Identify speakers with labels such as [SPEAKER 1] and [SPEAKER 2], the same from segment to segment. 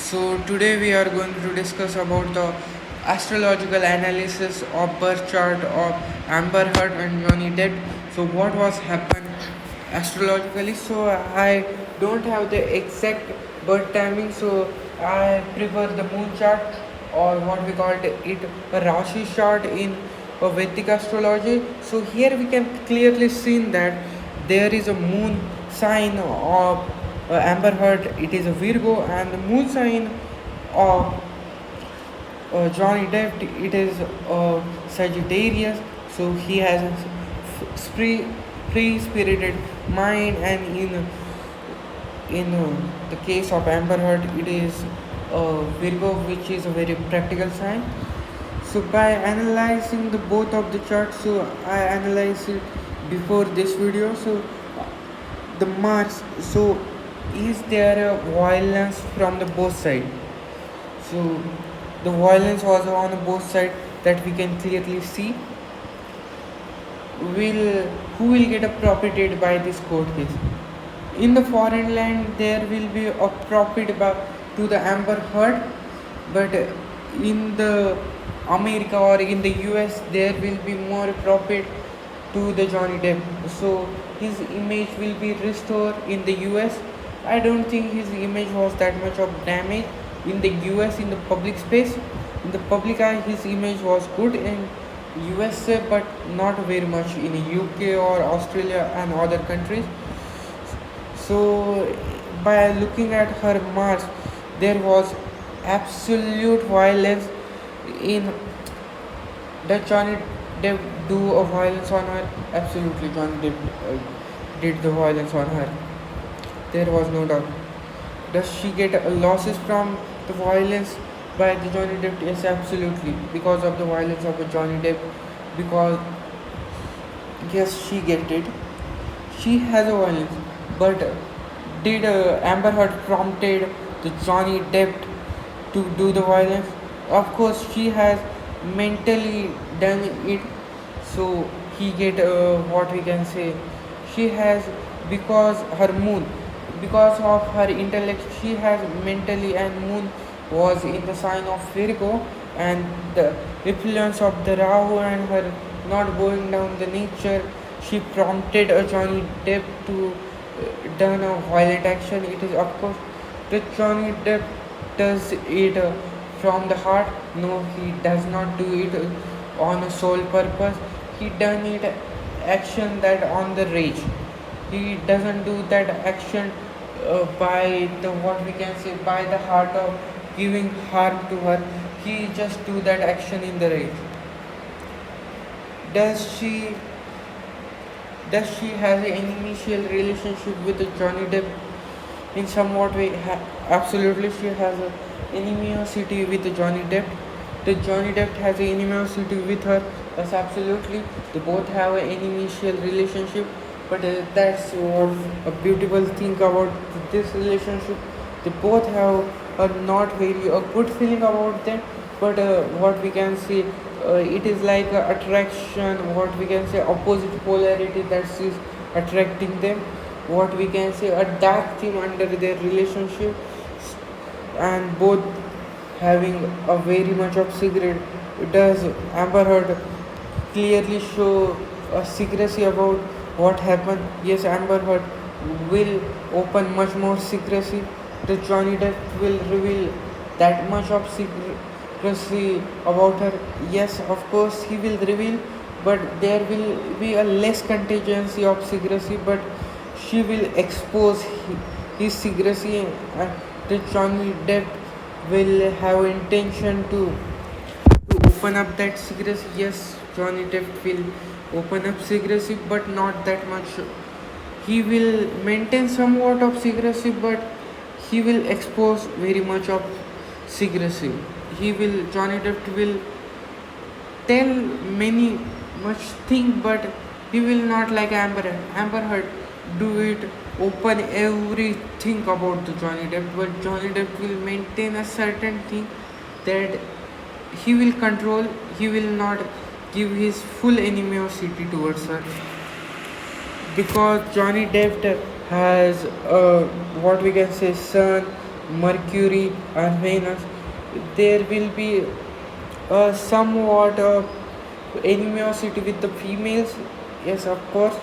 [SPEAKER 1] So today we are going to discuss about the astrological analysis of birth chart of Amber Heard and Johnny Depp. So what was happened astrologically? So I don't have the exact birth timing. So I prefer the moon chart, or what we call it a Rashi chart in Vedic astrology. So here we can clearly see that there is a moon sign of Amber Heard, it is a Virgo, and the moon sign of Johnny Depp, it is Sagittarius. So he has a free spirited mind, and in the case of Amber Heard, it is Virgo, which is a very practical sign. So by analyzing the both of the charts, so I analyzed it before this video. So the Mars, so is there a violence from the both side? So the violence was on both sides that we can clearly see. Will Who will get appropriated by this court case? In the foreign land, there will be a profit to the Amber Heard, but in the America or in the US, there will be more profit to the Johnny Depp. So his image will be restored in the US. I don't think his image was that much of damage in the US, in the public space. In the public eye, his image was good in USA, but not very much in UK or Australia and other countries. So by looking at her Mars, there was absolute violence in. Did Johnny Depp do a violence on her? Absolutely, Johnny Depp did the violence on her. There was no doubt. Does she get losses from the violence by the Johnny Depp? Yes, absolutely. Because of the violence of the Johnny Depp. Because yes, she get it. She has a violence. But did Amber Heard prompted the Johnny Depp to do the violence? Of course, she has mentally done it. So he get what we can say. She has, because her moon, because of her intellect, she has mentally, and moon was in the sign of Virgo, and the influence of the Rahu and her not going down the nature, she prompted a Johnny Depp to done a violent action. It is, of course, the Johnny Depp does it from the heart. No, he does not do it on a sole purpose. He done it action that on the rage. He doesn't do that action by the, what we can say, by the heart of giving harm to her. He just do that action in the rage. Does she has an initial relationship with Johnny Depp? In somewhat way, absolutely she has an animosity with Johnny Depp. The Johnny Depp has an animosity with her. Yes, absolutely. They both have an initial relationship, but that's what a beautiful thing about this relationship. They both have a not very a good feeling about them, but what we can say, it is like a attraction. What we can say, opposite polarity that is attracting them. What we can say, a dark theme under their relationship, and both having a very much of secret. Does Amber Heard clearly show a secrecy about what happened? Yes, Amber Heard will open much more secrecy. The Johnny Depp will reveal that much of secrecy about her. Yes, of course he will reveal, but there will be a less contingency of secrecy, but she will expose his secrecy, and the Johnny Depp will have intention to open up that secrecy. Yes, Johnny Depp will open up secrecy, but not that much. He will maintain somewhat of secrecy, but he will expose very much of secrecy. Johnny Depp will tell many much thing, but he will not like Amber Heard do it open everything about the Johnny Depp, but Johnny Depp will maintain a certain thing that he will control. He will not give his full animosity towards her, because Johnny Depp has what we can say son Mercury and Venus, there will be somewhat animosity with the females. Yes, of course,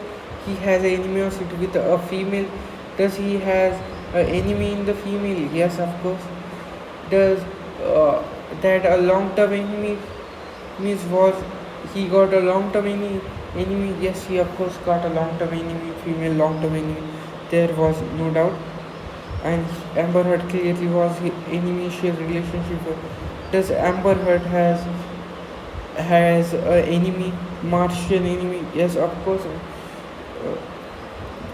[SPEAKER 1] he has animosity with a female. Does he has an enemy in the female? Yes, of course. Does uh, that a long-term enemy means was he got a long-term enemy? Yes, he of course got a long-term enemy, female long-term enemy. There was no doubt. And Amber Heard clearly was in initial relationship. Does Amber Heard has a enemy, Martian enemy? Yes, of course.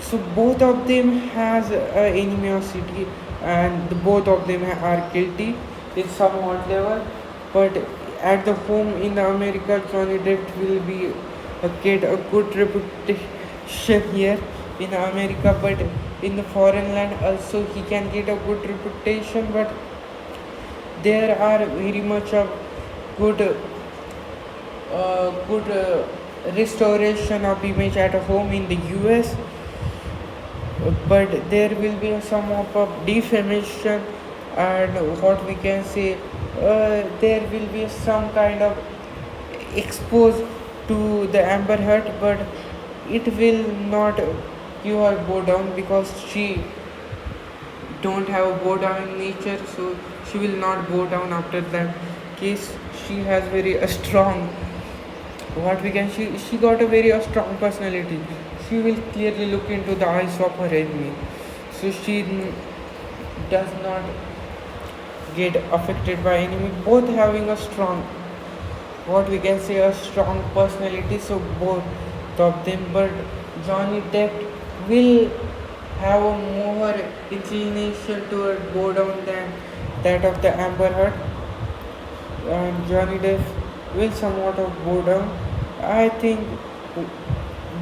[SPEAKER 1] So both of them has a animosity, and both of them are guilty in somewhat level. But at the home in America, Johnny Depp will be get a good reputation here in America, but in the foreign land also he can get a good reputation. But there are very much of good restoration of image at home in the US, but there will be some of a defamation, and what we can say, there will be some kind of expose to the Amber Heard, but it will not give her bow down because she don't have a bow down nature, so she will not bow down after that case. She has very strong, what we can, she got a very strong personality. She will clearly look into the eyes of her enemy, so she does not get affected by enemy, both having a strong, what we can say, a strong personality. So both of them, but Johnny Depp will have a more inclination toward bow down than that of the Amber Heard, and Johnny Depp will somewhat of bow down. I think.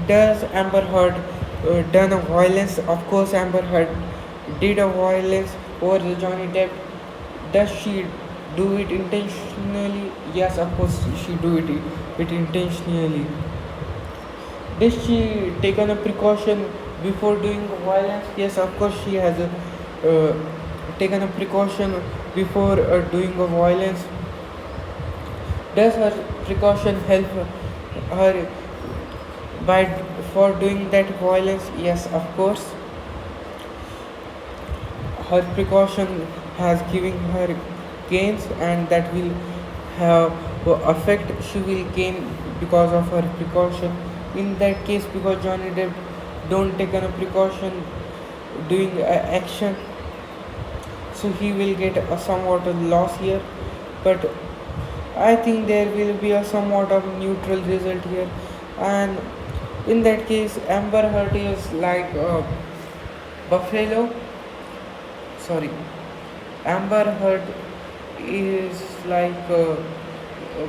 [SPEAKER 1] Does Amber Heard done a violence? Of course, Amber Heard did a violence over the Johnny Depp. Does she do it intentionally? Yes, of course she do it intentionally. Did she taken a precaution before doing violence? Yes, of course she has taken a precaution before doing a violence. Does her precaution help her by for doing that violence? Yes, of course. Her precaution has given her gains, and that will have effect she will gain because of her precaution. In that case, because Johnny Depp don't take a precaution doing action, so he will get a somewhat of loss here. But I think there will be a somewhat of neutral result here, and in that case, Amber Heard is like a buffalo. Sorry, Amber Heard is like a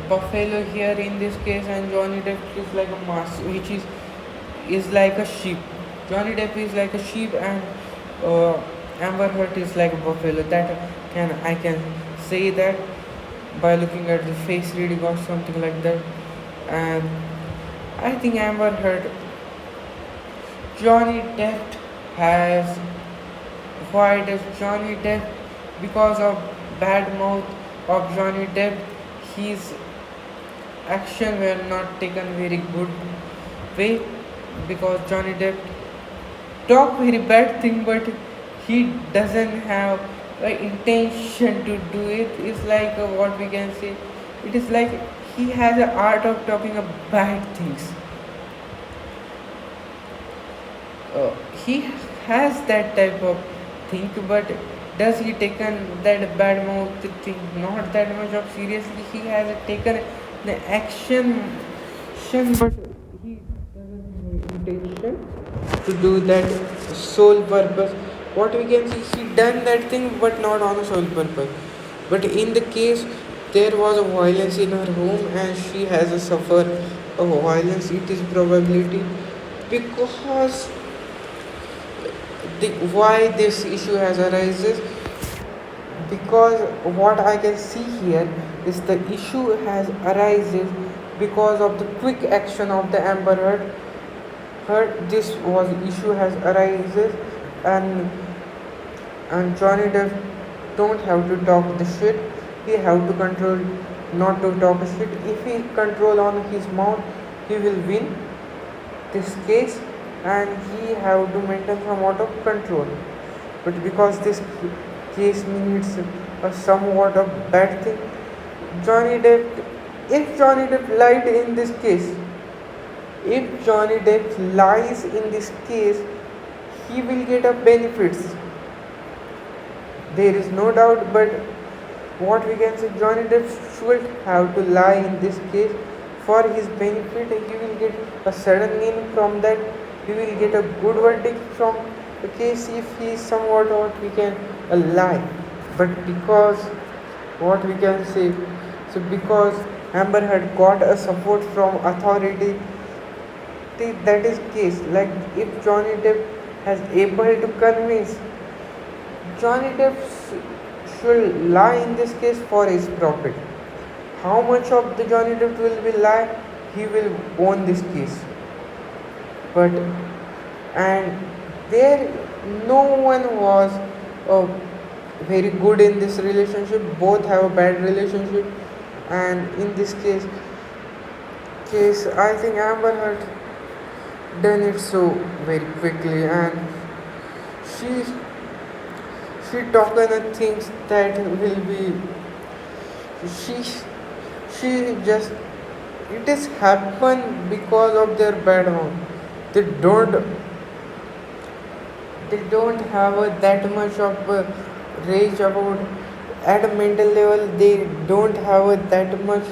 [SPEAKER 1] buffalo here in this case, and Johnny Depp is like a mass, which is like a sheep. Johnny Depp is like a sheep, and uh, Amber Heard is like a buffalo. That I can say that by looking at the face reading or something like that, and I think Amber Heard, Johnny Depp has. Why does Johnny Depp? Because of bad mouth of Johnny Depp, his action were not taken very good way. Because Johnny Depp talk very bad thing, but he doesn't have intention to do it. It's like what we can say. It is like he has an art of talking of bad things. He has that type of thing, but does he taken that bad mouth thing not that much of seriously? He has taken the action, but he doesn't have intention to do that sole purpose. What we can see, he done that thing, but not on a sole purpose. But in the case, there was a violence in her home, and she has suffered a violence. It is probability because why this issue has arises, because what I can see here is the issue has arises because of the quick action of the Amber Heard. This was issue has arises, and Johnny Depp don't have to talk the shit. He have to control not to talk shit. If he control on his mouth, he will win this case, and he have to maintain somewhat of control. But because this case needs a somewhat of bad thing, Johnny Depp, if Johnny Depp lied in this case, if Johnny Depp lies in this case, he will get a benefits. There is no doubt, but what we can say, Johnny Depp should have to lie in this case for his benefit. He will get a sudden gain from that. He will get a good verdict from the case if he is somewhat what we can lie. But because what we can say, so because Amber had got a support from authority, that is case. Like if Johnny Depp has able to convince, Johnny Depp should lie in this case for his profit. How much of the Johnny Depp will be lie, he will own this case. But and there no one was very good in this relationship. Both have a bad relationship, and in this case I think Amber had done it so very quickly, and she she talked on things that will be she she just it is happened because of their background. They don't they don't have that much of rage about at a mental level. They don't have that much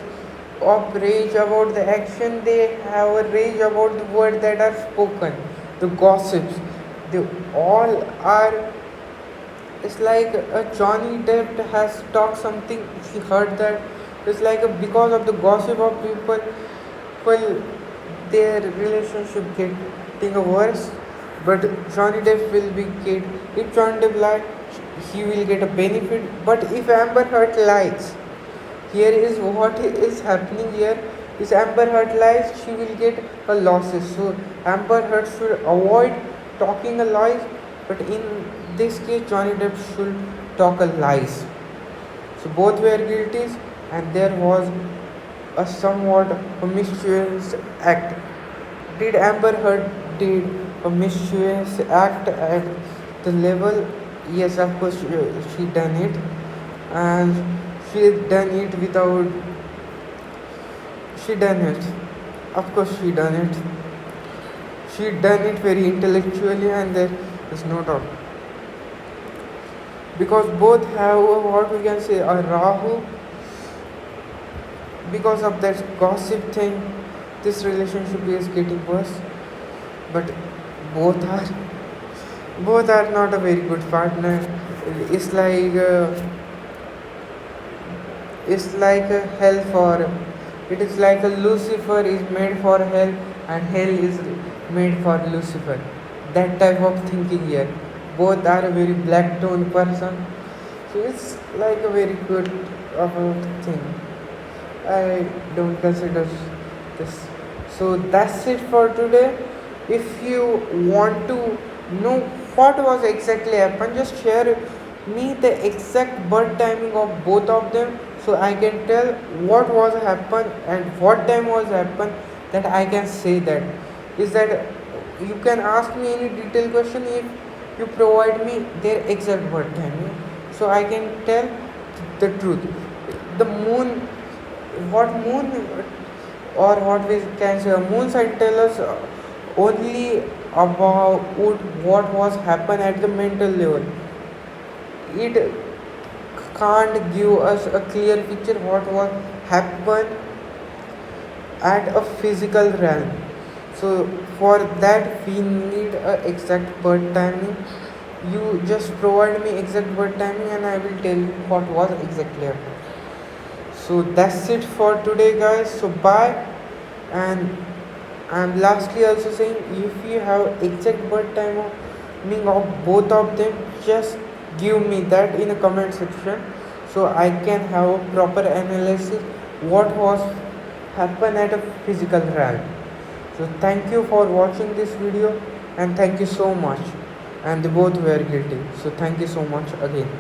[SPEAKER 1] of rage about the action. They have a rage about the words that are spoken, the gossips. They all are. It's like Johnny Depp has talked something. She heard that. It's like because of the gossip of people, well, their relationship getting worse. But Johnny Depp will be get. If Johnny Depp lies, he will get a benefit. But if Amber Heard lies, here is what is happening here. If Amber Heard lies, she will get a losses. So Amber Heard should avoid talking a lies. But in this case, Johnny Depp should talk a lies. So both were guilty, and there was a somewhat a mischievous act. Did Amber Heard did a mischievous act at the level? Yes, of course she done it, and she done it without. She done it. Of course she done it. She done it very intellectually, and there is no doubt. Because both have what we can say a Rahu. Because of that gossip thing, this relationship is getting worse. But both are both are not a very good partner. It's like a hell for. It is like a Lucifer is made for hell, and hell is made for Lucifer. That type of thinking here. Both are a very black tone person. So it's like a very good thing. I don't consider this. So that's it for today. If you want to know what was exactly happened, just share me the exact birth timing of both of them, so I can tell what was happened and what time was happened, that I can say that. Is that you can ask me any detailed question if you provide me their exact birth timing, so I can tell the truth. The moon, what moon, or what we can say, moon side tell us only about what was happened at the mental level. It can't give us a clear picture what was happened at a physical realm. So for that we need a exact birth timing. You just provide me exact birth timing, and I will tell you what was exactly happened. So that's it for today, guys. So bye. And I'm lastly also saying, if you have exact birth timing of both of them, just give me that in the comment section, so I can have a proper analysis what was happened at a physical realm. So thank you for watching this video, and thank you so much. And they both were guilty. So thank you so much again.